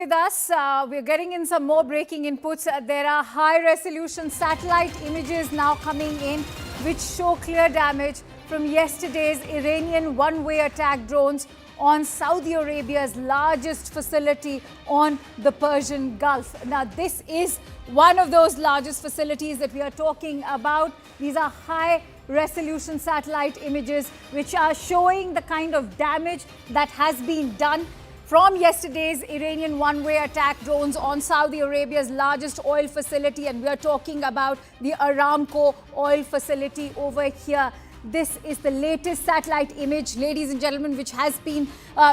With us, we're getting in some more breaking inputs. There are high-resolution satellite images now coming in which show clear damage from yesterday's Iranian one-way attack drones on Saudi Arabia's largest facility on the Persian Gulf. Now, this is one of those largest facilities that we are talking about. These are high-resolution satellite images which are showing the kind of damage that has been done from yesterday's Iranian one-way attack drones on Saudi Arabia's largest oil facility, and we are talking about the Aramco oil facility over here. This is the latest satellite image, ladies and gentlemen, which has been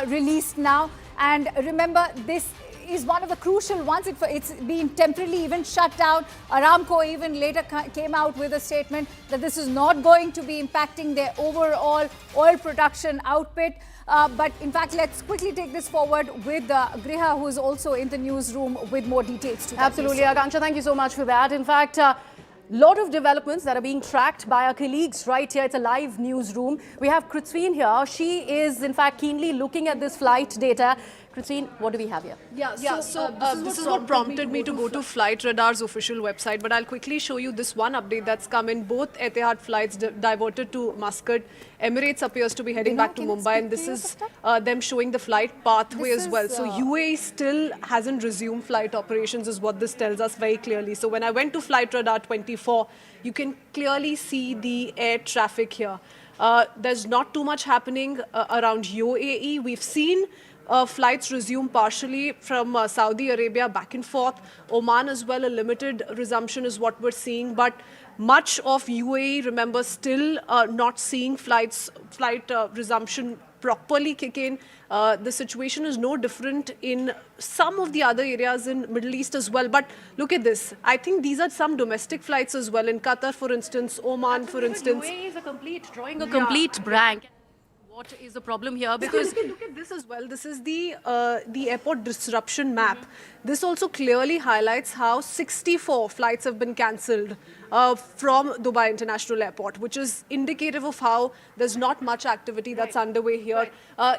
released now. And remember, this is one of the crucial ones. It's been temporarily even shut down. Aramco even later came out with a statement that this is not going to be impacting their overall oil production output. But in fact, let's quickly take this forward with Griha, who is also in the newsroom with more details to that. Absolutely, Akanksha, thank you so much for that. In fact, lot of developments that are being tracked by our colleagues right here. It's a live newsroom. We have Kritsveen here. She is, in fact, keenly looking at this flight data. Kritsveen, what do we have here? This is what prompted me to go to Flight Radar's official website. But I'll quickly show you this one update that's come in. Both Etihad flights diverted to Muscat. Emirates appears to be heading back to Mumbai, and this is them showing the flight pathway as well. So UAE still hasn't resumed flight operations, is what this tells us very clearly. So when I went to Flight Radar 24, you can clearly see the air traffic here. There's not too much happening around UAE. We've seen flights resume partially from Saudi Arabia back and forth. Oman as well, a limited resumption is what we're seeing. But much of UAE, remember, still not seeing flight resumption properly kick in. The situation is no different in some of the other areas in Middle East as well. But look at this. I think these are some domestic flights as well. In Qatar, for instance, Oman, for instance. UAE is drawing a complete blank. What is the problem here? Because look at this as well. This is the airport disruption map. This also clearly highlights how 64 flights have been cancelled from Dubai International Airport, which is indicative of how there's not much activity that's underway here.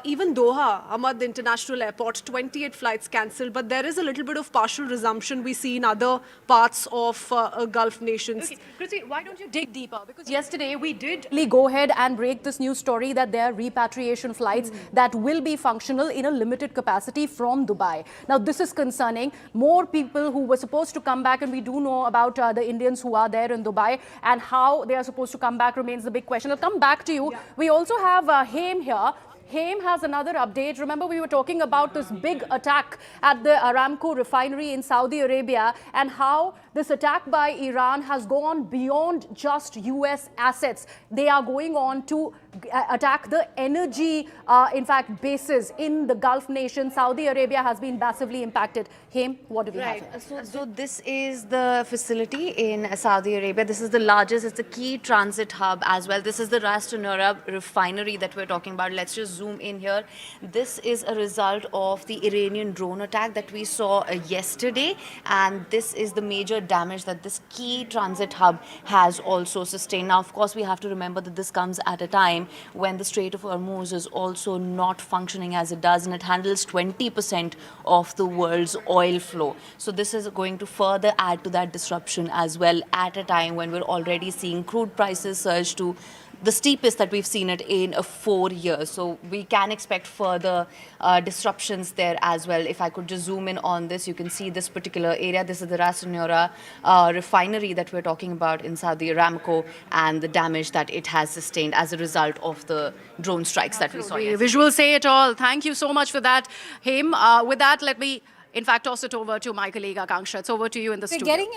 Even Doha, Ahmad International Airport, 28 flights cancelled, but there is a little bit of partial resumption we see in other parts of Gulf nations. Okay, Kritsveen, why don't you dig deeper? Because yesterday we did go ahead and break this news story that there are repatriation flights that will be functional in a limited capacity from Dubai. Now, this is concerning. More people who were supposed to come back, and we do know about the Indians who are there in Dubai, and how they are supposed to come back remains the big question. I'll come back to you. Yeah. We also have Haim here. Haim has another update. Remember, we were talking about this big attack at the Aramco refinery in Saudi Arabia, and how this attack by Iran has gone beyond just US assets. They are going on to attack the energy, in fact, bases in the Gulf nation. Saudi Arabia has been massively impacted. Haim, what do we have here? So this is the facility in Saudi Arabia. This is the largest, it's a key transit hub as well. This is the Ras Tanura refinery that we're talking about. Let's just zoom in here. This is a result of the Iranian drone attack that we saw yesterday, and this is the major damage that this key transit hub has also sustained. Now, of course, we have to remember that this comes at a time when the Strait of Hormuz is also not functioning as it does, and it handles 20% of the world's oil flow. So this is going to further add to that disruption as well, at a time when we're already seeing crude prices surge to the steepest that we've seen it in 4 years. So we can expect further disruptions there as well. If I could just zoom in on this, you can see this particular area. This is the Ras Tanura refinery that we're talking about in Saudi Aramco, and the damage that it has sustained as a result of the drone strikes that we saw yesterday. Visuals say it all. Thank you so much for that, Haim. With that, let me, in fact, toss it over to my colleague Akanksha. It's over to you in the studio.